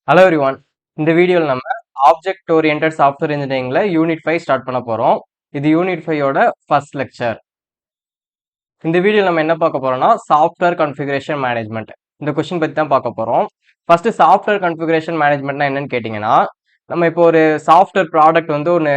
Hello everyone. இந்த வீடியோவில் நம்ம ஆப்ஜெக்ட் ஓரியன்டட் சாஃப்ட்வேர் இன்ஜினியரிங்ல யூனிட் 5 ஸ்டார்ட் பண்ண போறோம். இது யூனிட் 5யோட ஃபர்ஸ்ட் லெக்சர். இந்த வீடியோவில் நம்ம என்ன பார்க்க போறோம்னா சாஃப்ட்வேர் கான்ஃபிகரேஷன் மேனேஜ்மெண்ட். இந்த கொஸ்டின் பத்தி தான் பார்க்க போறோம். ஃபர்ஸ்ட் சாஃப்ட்வேர் கான்ஃபிகரேஷன் மேனேஜ்மெண்ட்னா என்னன்னு கேட்டிங்கன்னா, நம்ம இப்போ ஒரு சாஃப்ட்வேர் ப்ராடக்ட் வந்து ஒன்று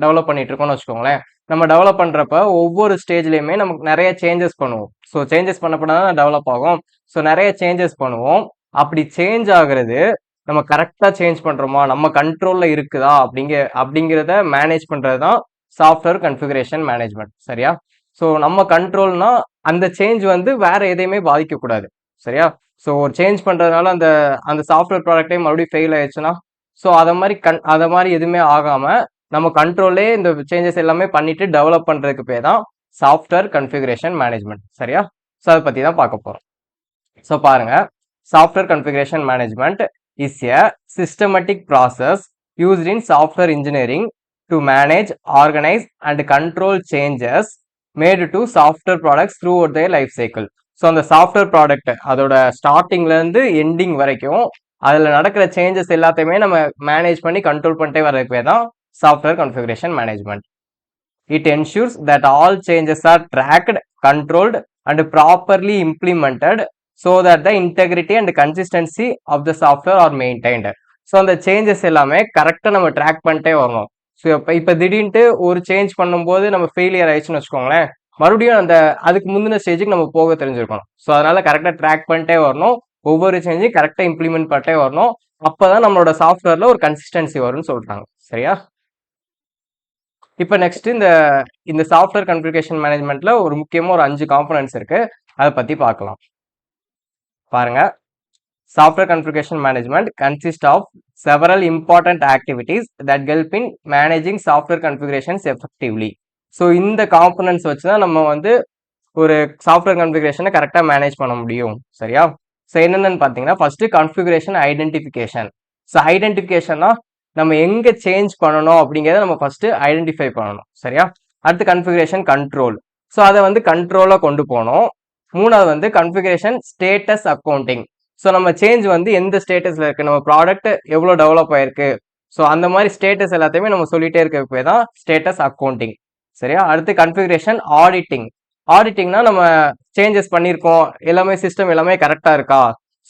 டெவலப் பண்ணிட்டு இருக்கோம்னு வச்சுக்கோங்களேன். நம்ம டெவலப் பண்றப்ப ஒவ்வொரு ஸ்டேஜ்லயுமே நமக்கு நிறைய சேஞ்சஸ் பண்ணுவோம். ஸோ சேஞ்சஸ் பண்ணப்பதான் டெவலப் ஆகும். ஸோ நிறைய சேஞ்சஸ் பண்ணுவோம். அப்படி சேஞ்ச் ஆகுறது நம்ம கரெக்டா சேஞ்ச் பண்றோமா, நம்ம கண்ட்ரோல்ல இருக்குதா அப்படிங்கிறத மேனேஜ் பண்றது தான் சாஃப்ட்வேர் கன்ஃபிகரேஷன் மேனேஜ்மெண்ட். சரியா? ஸோ நம்ம கண்ட்ரோல்னா அந்த சேஞ்ச் வந்து வேற எதையுமே பாதிக்க கூடாது. சரியா? ஸோ ஒரு சேஞ்ச் பண்றதுனால அந்த அந்த சாஃப்ட்வேர் ப்ராடக்டே மறுபடியும் ஃபெயில் ஆயிடுச்சுன்னா, ஸோ அதை மாதிரி எதுவுமே ஆகாம நம்ம கண்ட்ரோல்லே இந்த சேஞ்சஸ் எல்லாமே பண்ணிட்டு டெவலப் பண்றதுக்கு பேர் தான் சாஃப்ட்வேர் கன்ஃபிகரேஷன் மேனேஜ்மெண்ட். சரியா? ஸோ அதை பத்தி தான் பார்க்க போறோம். ஸோ பாருங்க, software configuration management is a systematic process used in software engineering to manage, organize and control changes made to software products throughout their life cycle. So அந்த software product அதோட ஸ்டார்டிங்ல இருந்து எண்டிங் வரைக்கும் அதுல நடக்கிற சேஞ்சஸ் எல்லாத்தையுமே நம்ம மேனேஜ் பண்ணி கண்ட்ரோல் பண்ணிட்டே வர்றதுக்கு பேர் தான் software configuration management. It ensures that all changes are tracked, controlled and properly implemented so that the integrity and consistency of the software are maintained. So அந்த சேஞ்சஸ் எல்லாமே கரெக்டாக நம்ம ட்ராக் பண்ணிட்டே வரணும். ஸோ இப்போ திடீர்னு ஒரு சேஞ்ச் பண்ணும்போது நம்ம ஃபெயிலியர் ஆயிடுச்சுன்னு வச்சுக்கோங்களேன், மறுபடியும் அதுக்கு முந்தின ஸ்டேஜுக்கு நம்ம போக தெரிஞ்சிருக்கணும். ஸோ அதனால கரெக்டாக ட்ராக் பண்ணிட்டே வரணும். ஒவ்வொரு சேஞ்சையும் கரெக்டாக இம்ப்ளிமெண்ட் பண்ணிட்டே வரணும். அப்போதான் நம்மளோட சாஃப்ட்வேர்ல ஒரு கன்சிஸ்டன்சி வரும்னு சொல்றாங்க. சரியா? இப்போ நெக்ஸ்ட் இந்த சாஃப்ட்வேர் கன்ஃபிகரேஷன் மேனேஜ்மெண்ட்ல ஒரு முக்கியமா ஒரு 5 காம்பனன்ட்ஸ் இருக்கு. அதை பத்தி பார்க்கலாம். பாருங்க, software configuration management consist of several important activities that help in managing software configurations effectively. So இந்த காம்பனன்ட்ஸ் வச்சு தான் நம்ம ஒரு சாஃப்ட்வேர் கன்ஃபிகரேஷனை கரெக்டாக மேனேஜ் பண்ண முடியும். சரியா? ஸோ என்னென்னு பார்த்தீங்கன்னா, ஃபர்ஸ்ட் கான்ஃபிகரேஷன் ஐடென்டிஃபிகேஷன். ஸோ ஐடென்டிஃபிகேஷன்னா நம்ம எங்க சேஞ்ச் பண்ணணும் அப்படிங்கிறத நம்ம ஃபர்ஸ்ட் ஐடென்டிஃபை பண்ணணும். சரியா? அடுத்து கன்ஃபிகரேஷன் கண்ட்ரோல். ஸோ அதை கண்ட்ரோலா கொண்டு போகணும். மூணாவது கன்ஃபிகரேஷன் ஸ்டேட்டஸ் அக்கௌண்டிங். ஸோ நம்ம சேஞ்ச் எந்த ஸ்டேட்டஸ்ல இருக்கு, நம்ம ப்ராடக்ட் எவ்வளோ டெவலப் ஆயிருக்கு, ஸோ அந்த மாதிரி ஸ்டேட்டஸ் எல்லாத்தையுமே நம்ம சொல்லிட்டே இருக்க தான் ஸ்டேட்டஸ் அக்கௌண்டிங். சரியா? அடுத்து கன்ஃபிகரேஷன் ஆடிட்டிங். ஆடிட்டிங்னா நம்ம சேஞ்சஸ் பண்ணியிருக்கோம், எல்லாமே சிஸ்டம் எல்லாமே கரெக்டா இருக்கா,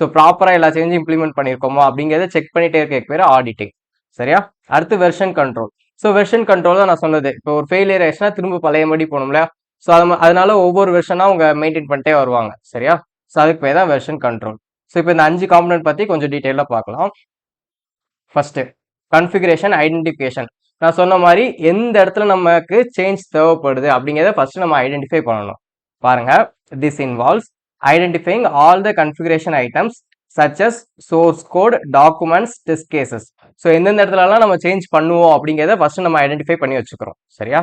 ஸோ ப்ராப்பரா எல்லா சேஞ்சும் இம்ப்ளிமெண்ட் பண்ணியிருக்கோமா அப்படிங்கிறத செக் பண்ணிட்டே இருக்க பேர் ஆடிட்டிங். சரியா? அடுத்து version control. So version control தான் நான் சொன்னது. இப்போ ஒரு ஃபெயிலியர் ஆயிடுச்சுன்னா திரும்ப பழையபடி போகணும்ல. ஸோ அதனால ஒவ்வொரு வெர்ஷனா அவங்க மெயின்டைன் பண்ணிட்டே வருவாங்க. சரியா? ஸோ அதுக்கு பேர் தான் வெர்ஷன் கண்ட்ரோல். ஸோ இப்போ இந்த 5 காம்பனன்ட் பத்தி கொஞ்சம் டீட்டெயிலாக பார்க்கலாம். First configuration identification. நான் சொன்ன மாதிரி எந்த இடத்துல நமக்கு சேஞ்ச் தேவைப்படுது அப்படிங்கிறத ஃபர்ஸ்ட் நம்ம ஐடென்டிஃபை பண்ணணும். பாருங்க, this involves identifying all the configuration items such as source code, documents, test cases. So எந்தெந்த இடத்துலலாம் நம்ம சேஞ்ச் பண்ணுவோம் அப்படிங்கிறத ஃபர்ஸ்ட் நம்ம ஐடென்டிஃபை பண்ணி வச்சுக்கிறோம். சரியா?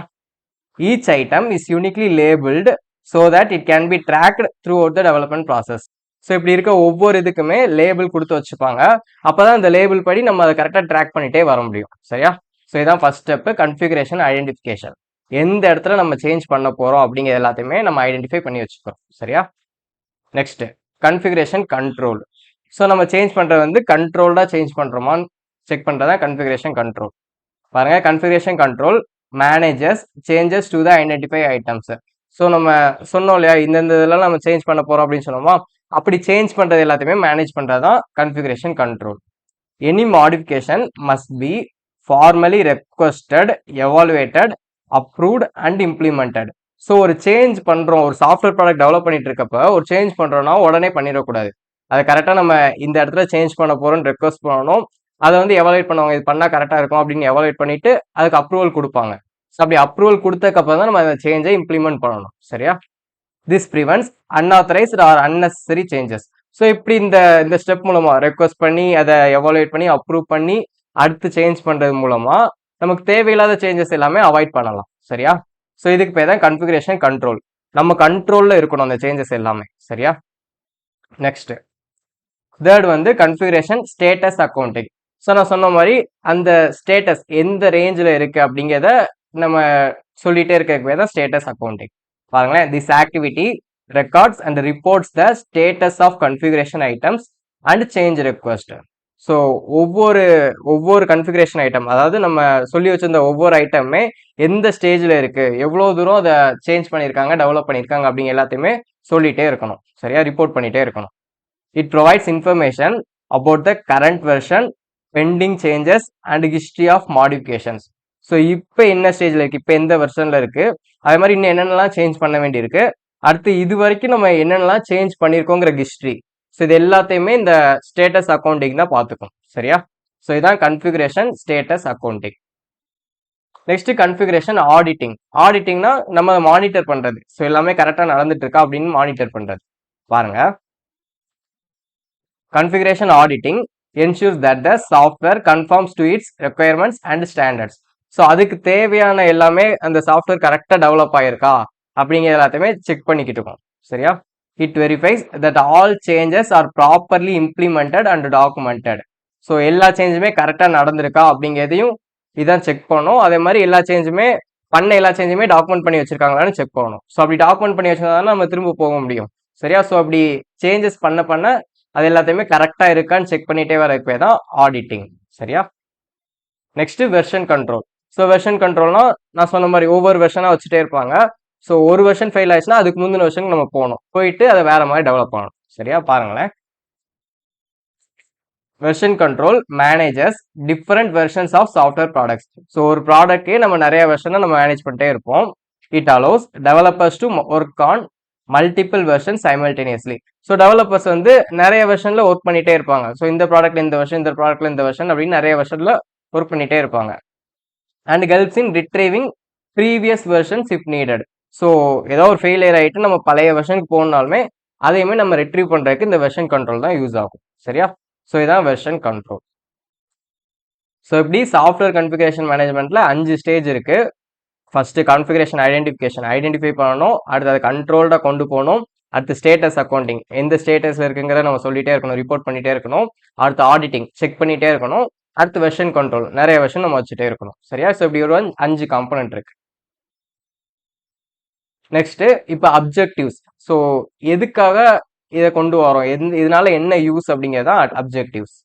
Each item is uniquely labeled so that it can be tracked throughout the development process. So இப்படி இருக்க ஒவ்வொரு இதுக்குமே லேபிள் கொடுத்து வச்சுப்பாங்க. அப்போதான் இந்த லேபிள் படி நம்ம அதை கரெக்டாக ட்ராக் பண்ணிட்டே வர முடியும். சரியா? ஸோ இதான் ஃபர்ஸ்ட் ஸ்டெப், கன்ஃபிகரேஷன் ஐடென்டிஃபிகேஷன். எந்த இடத்துல நம்ம சேஞ்ச் பண்ண போறோம் அப்படிங்கிற எல்லாத்தையுமே நம்ம ஐடென்டிஃபை பண்ணி வச்சுக்கிறோம். சரியா? Next configuration control. ஸோ நம்ம சேஞ்ச் பண்றது கண்ட்ரோல்டா சேஞ்ச் பண்றோமான்னு செக் பண்றதா கன்ஃபிகரேஷன் கண்ட்ரோல். பாருங்க, configuration control manages changes to the identify items. So நம்ம சொன்னோம் இல்லையா, இந்த இதெல்லாம் நம்ம சேஞ்ச் பண்ண போறோம் அப்படின்னு சொன்னோமா, அப்படி சேஞ்ச் பண்றது எல்லாத்தையுமே மேனேஜ் பண்றதுதான் configuration control. Any modification must be formally requested, evaluated, approved and implemented. So ஒரு சேஞ்ச் பண்றோம், ஒரு சாஃப்ட்வேர் ப்ராடக்ட் டெவலப் பண்ணிட்டு இருக்கப்ப ஒரு சேஞ்ச் பண்றோம்னா உடனே பண்ணிடக்கூடாது. அதை கரெக்டாக நம்ம இந்த இடத்துல சேஞ்ச் பண்ண போறோம்னு ரெக்வஸ்ட் பண்ணணும். அதை எவாலுவேட் பண்ணுவாங்க, இது பண்ணா கரெக்டா இருக்கும் அப்படின்னு எவாலுவேட் பண்ணிட்டு அதுக்கு அப்ரூவல் கொடுப்பாங்க. ஸோ அப்படி அப்ரூவல் கொடுத்தக்கப்புறம் தான் நம்ம அந்த சேஞ்சை இம்ப்ளிமெண்ட் பண்ணணும். சரியா? This prevents unauthorized or unnecessary changes. So இப்படி இந்த ஸ்டெப் மூலமா ரெக்வஸ்ட் பண்ணி அதை எவாலுவேட் பண்ணி அப்ரூவ் பண்ணி அடுத்து சேஞ்ச் பண்றது மூலமா நமக்கு தேவையில்லாத சேஞ்சஸ் எல்லாமே அவாய்ட் பண்ணலாம். சரியா? ஸோ இதுக்கு பேர் தான் கன்ஃபிகரேஷன் கண்ட்ரோல். நம்ம கண்ட்ரோல்ல இருக்கணும் அந்த சேஞ்சஸ் எல்லாமே. சரியா? Next third configuration status accounting. So நான் சொன்ன மாதிரி அந்த ஸ்டேட்டஸ் எந்த ரேஞ்சில் இருக்கு அப்படிங்கிறத நம்ம சொல்லிட்டே இருக்க தான் ஸ்டேட்டஸ் அக்கௌண்டிங். பாருங்களேன், this activity records and reports the status of configuration items and change request. So ஒவ்வொரு கன்ஃபிகரேஷன் ஐட்டம், அதாவது நம்ம சொல்லி வச்சிருந்த ஒவ்வொரு ஐட்டமுமே எந்த ஸ்டேஜில் இருக்கு, எவ்வளோ தூரம் அதை சேஞ்ச் பண்ணியிருக்காங்க, டெவலப் பண்ணியிருக்காங்க அப்படிங்க எல்லாத்தையுமே சொல்லிட்டே இருக்கணும். சரியா, ரிப்போர்ட் பண்ணிட்டே இருக்கணும். It provides information about the current version, pending changes and history of modifications. So இப்போ என்ன ஸ்டேஜில் இருக்குது, இப்போ எந்த வெர்ஷனில் இருக்குது, அதே மாதிரி இன்னும் என்னென்னலாம் சேஞ்ச் பண்ண வேண்டியிருக்கு, அடுத்து இது வரைக்கும் நம்ம என்னென்னலாம் சேஞ்ச் பண்ணியிருக்கோங்கிற ஹிஸ்ட்ரி. ஸோ இது எல்லாத்தையுமே இந்த ஸ்டேட்டஸ் அக்கௌண்டிங் தான் பார்த்துக்கும். சரியா, ஸோ இதான் configuration status accounting. Next configuration auditing. ஆடிட்டிங்னா நம்ம மானிட்டர் பண்ணுறது, ஸோ எல்லாமே கரெக்டாக நடந்துட்டு இருக்கா அப்படின்னு மானிட்டர் பண்ணுறது. பாருங்க, configuration auditing ensures that the software conforms to its requirements and standards. So அதுக்கு தேவையான எல்லாமே அந்த சாஃப்ட்வேர் கரெக்டாக டெவலப் ஆகிருக்கா அப்படிங்கிற எல்லாத்தையுமே செக் பண்ணிக்கிட்டு இருக்கோம். சரியா, it verifies that all changes are properly implemented and documented. So எல்லா சேஞ்சுமே கரெக்டாக நடந்திருக்கா அப்படிங்கிறதையும் இதான் செக் பண்ணணும். அதே மாதிரி எல்லா சேஞ்சுமே டாக்குமெண்ட் பண்ணி வச்சிருக்காங்களான்னு செக் பண்ணணும். ஸோ அப்படி டாக்குமெண்ட் பண்ணி வச்சிருந்தா நம்ம திரும்ப போக முடியும். சரியா, ஸோ அப்படி சேஞ்சஸ் பண்ண அது எல்லாத்தையுமே கரெக்டாக இருக்கான்னு செக் பண்ணிட்டே வரப்பே தான் ஆடிட்டிங். சரியா, next version control. So version கண்ட்ரோல்னா நான் சொன்ன மாதிரி ஒவ்வொரு வெர்ஷனாக வச்சுட்டே இருப்பாங்க. ஸோ ஒரு வெர்ஷன் ஃபெயில் ஆயிடுச்சுன்னா அதுக்கு முந்தின வெர்ஷனுக்கு நம்ம போயிட்டு அதை வேற மாதிரி டெவலப் பண்ணணும். சரியா, பாருங்களேன், version control manages different versions of software products. So ஒரு ப்ராடக்டே நம்ம நிறைய வெர்ஷனை நம்ம மேனேஜ் பண்ணிட்டே இருப்போம். It allows developers to work on multiple version simultaneously. So developers வந்து நிறைய வெர்ஷனில் ஒர்க் பண்ணிகிட்டே இருப்பாங்க. ஸோ இந்த ப்ராடக்ட்ல இந்த வெர்ஷன், இந்த ப்ராடக்ட்ல இந்த வெர்ஷன் அப்படின்னு நிறைய வெர்ஷனில் ஒர்க் பண்ணிகிட்டே இருப்பாங்க. And helps in retrieving previous versions if needed. So ஏதோ ஒரு ஃபெயிலியர் ஆகிட்டு நம்ம பழைய வெர்ஷனுக்கு போனாலுமே அதையுமே நம்ம ரிட்ரீவ் பண்ணுறதுக்கு இந்த வெர்ஷன் கண்ட்ரோல் தான் யூஸ் ஆகும். சரியா, ஸோ இதான் வெர்ஷன் கண்ட்ரோல். ஸோ இப்படி சாஃப்ட்வேர் கன்ஃபிகரேஷன் மேனேஜ்மெண்ட்டில் 5 ஸ்டேஜ் இருக்குது. ஃபர்ஸ்ட் கான்ஃபிகரேஷன் ஐடென்டிஃபை பண்ணணும். அடுத்து அதை கண்ட்ரோல்டாக கொண்டு போகணும். அடுத்து ஸ்டேட்டஸ் அக்கௌண்டிங், எந்த ஸ்டேட்டஸில் இருக்குங்கிறத நம்ம சொல்லிட்டே இருக்கணும், ரிப்போர்ட் பண்ணிட்டே இருக்கணும். அடுத்து ஆடிட்டிங், செக் பண்ணிட்டே இருக்கணும். அடுத்து வெர்ஷன் கண்ட்ரோல், நிறைய வெர்ஷன் நம்ம வச்சுட்டே இருக்கணும். சரியா, ஸோ இப்படி ஒரு 5 காம்பனன்ட் இருக்கு. நெக்ஸ்ட் இப்போ அப்ஜெக்டிவ்ஸ். ஸோ எதுக்காக இதை கொண்டு வரோம், இதனால என்ன யூஸ் அப்படிங்கிறதா அப்ஜெக்டிவ்ஸ்.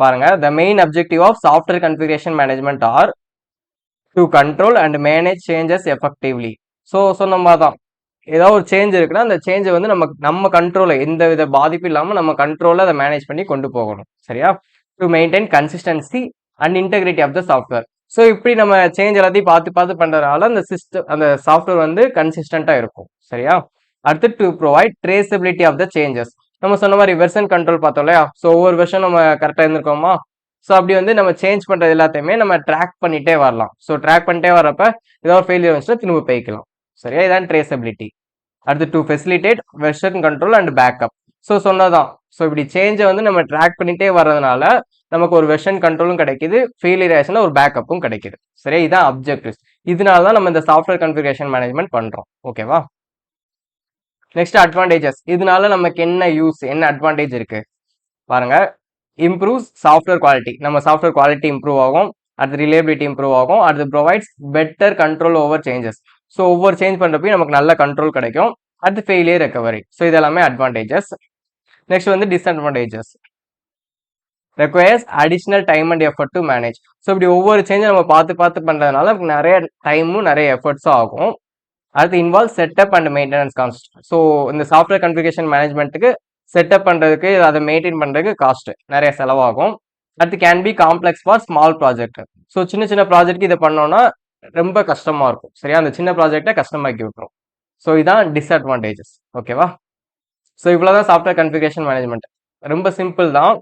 பாருங்க, the main objective of software configuration management are to control and manage changes effectively. So சொன்ன மாதிரி தான், ஏதாவது ஒரு சேஞ்ச் இருக்குன்னா அந்த சேஞ்சை வந்து நம்ம கண்ட்ரோலில் எந்த வித பாதிப்பு இல்லாமல் நம்ம கண்ட்ரோலில் அதை மேனேஜ் பண்ணி கொண்டு போகணும். சரியா, to maintain consistency and integrity of the software. So இப்படி நம்ம சேஞ்ச் எல்லாத்தையும் பார்த்து பண்ணுறதுனால அந்த சாஃப்ட்வேர் வந்து கன்சிஸ்டண்ட்டாக இருக்கும். சரியா, அடுத்து to provide traceability of the changes. நம்ம சொன்ன மாதிரி வெர்ஷன் கண்ட்ரோல் பார்த்தோம் இல்லையா, ஸோ ஒவ்வொரு வெர்ஷன் நம்ம கரெக்டாக இருந்திருக்கோமா, ஸோ அப்படி வந்து நம்ம சேஞ்ச் பண்ணுறது எல்லாத்தையுமே நம்ம ட்ராக் பண்ணிட்டே வரலாம். ஸோ ட்ராக் பண்ணிட்டே வரப்ப ஏதாவது ஒரு ஃபெயிலியர் வந்துச்சுன்னா திரும்ப போய்க்கலாம். சரியா, இதான் ட்ரேசபிலிட்டி. அடுத்து to facilitate version control and backup. So சொன்னதான், ஸோ இப்படி சேஞ்சை வந்து நம்ம ட்ராக் பண்ணிட்டே வர்றதுனால நமக்கு ஒரு வெர்ஷன் கண்ட்ரோலும் கிடைக்குது, ஃபெயிலியர் ஆயிடுச்சுன்னா ஒரு பேக்கப்பும் கிடைக்குது. சரியா, இதான் அப்ஜெக்டிவ்ஸ். இதனால தான் நம்ம இந்த சாஃப்ட்வேர் கன்ஃபிகரேஷன் மேனேஜ்மெண்ட் பண்ணுறோம். ஓகேவா, நெக்ஸ்ட் அட்வான்டேஜஸ். இதனால நமக்கு என்ன யூஸ், என்ன அட்வான்டேஜ் இருக்கு பாருங்க. இம்ப்ரூவ்ஸ் சாஃப்ட்வேர் குவாலிட்டி, நம்ம சாஃப்ட்வேர் குவாலிட்டி இம்ப்ரூவ் ஆகும். அடுத்து ரிலேபிலிட்டி இம்ப்ரூவ் ஆகும். அடுத்து provides better control over changes. So ஒவ்வொரு சேஞ்ச் பண்ணுறப்பையும் நமக்கு நல்ல கண்ட்ரோல் கிடைக்கும். அடுத்து ஃபெயிலியர் ரெக்கவரி. ஸோ இதெல்லாமே அட்வான்டேஜஸ். நெக்ஸ்ட் வந்து disadvantages. Requires additional time and effort to manage. So இப்படி ஒவ்வொரு சேஞ்சும் நம்ம பார்த்து பண்ணுறதுனால நிறைய டைமும் நிறைய எஃபர்ட்ஸும் ஆகும். அடுத்து involve setup and maintenance cost. So இந்த சாஃப்ட்வேர் கன்ஃபிகரேஷன் மேனேஜ்மெண்ட்டுக்கு செட்டப் பண்ணுறதுக்கு, அதை மெயின்டைன் பண்ணுறதுக்கு காஸ்ட் நிறைய செலவாகும். அடுத்து can be complex for small project. So சின்ன ப்ராஜெக்ட் இதை பண்ணோன்னா ரொம்ப கஷ்டமாக இருக்கும். சரியா, அந்த சின்ன ப்ராஜெக்டை கஷ்டமாக்கி விட்டுரும். ஸோ இதான் டிஸ்அட்வான்டேஜஸ். ஓகேவா, ஸோ இவ்வளோதான் சாஃப்ட்வேர் கன்ஃபிகரேஷன் மேனேஜ்மெண்ட். ரொம்ப சிம்பிள் தான்.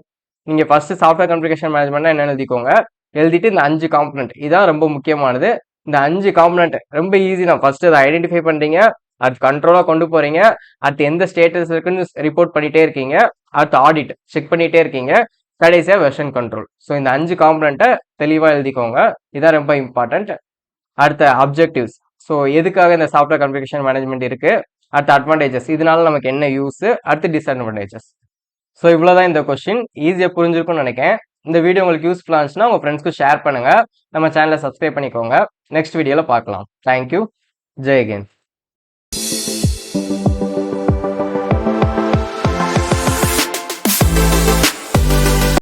நீங்கள் ஃபஸ்ட்டு சாஃப்ட்வேர் கன்ஃபிகரேஷன் மேனேஜ்மெண்ட்னா என்னென்னு எழுதிக்கோங்க. எழுதிட்டு இந்த 5 காம்பனண்ட், இதான் ரொம்ப முக்கியமானது. இந்த 5 காம்பனண்ட் ரொம்ப ஈஸி தான். ஃபர்ஸ்ட் அதை ஐடென்டிஃபை பண்ணுறீங்க, அது கண்ட்ரோலாக கொண்டு போகிறீங்க, அடுத்து எந்த ஸ்டேட்டஸ் இருக்குன்னு ரிப்போர்ட் பண்ணிகிட்டே இருக்கீங்க, அடுத்து ஆடிட் செக் பண்ணிகிட்டே இருக்கீங்க, கடைசியாக வெர்ஷன் கண்ட்ரோல். ஸோ இந்த 5 காம்பனண்ட்டை தெளிவாக எழுதிக்கோங்க, இதான் ரொம்ப இம்பார்ட்டன்ட். அடுத்த அப்ஜெக்டிவ்ஸ். ஸோ எதுக்காக இந்த சாஃப்ட்வேர் கன்ஃபிகரேஷன் மேனேஜ்மெண்ட் இருக்குது, அடுத்த அட்வான்டேஜஸ், இதனால நமக்கு என்ன யூஸ், அடுத்து டிஸ்அட்வான்டேஜஸ். ஸோ இவ்வளோதான் இந்த கொஸ்டின். ஈஸியாக புரிஞ்சிருக்கும்னு நினைக்கிறேன். இந்த வீடியோ உங்களுக்கு யூஸ்ஃபுல்லாக இருந்துச்சுன்னா உங்கள் ஃப்ரெண்ட்ஸ்க்கு ஷேர் பண்ணுங்கள். நம்ம சேனலை சப்ஸ்கிரைப் பண்ணிக்கோங்க. நெக்ஸ்ட் வீடியோவில் பார்க்கலாம். தேங்க்யூ. ஜெய் ஹிந்த்.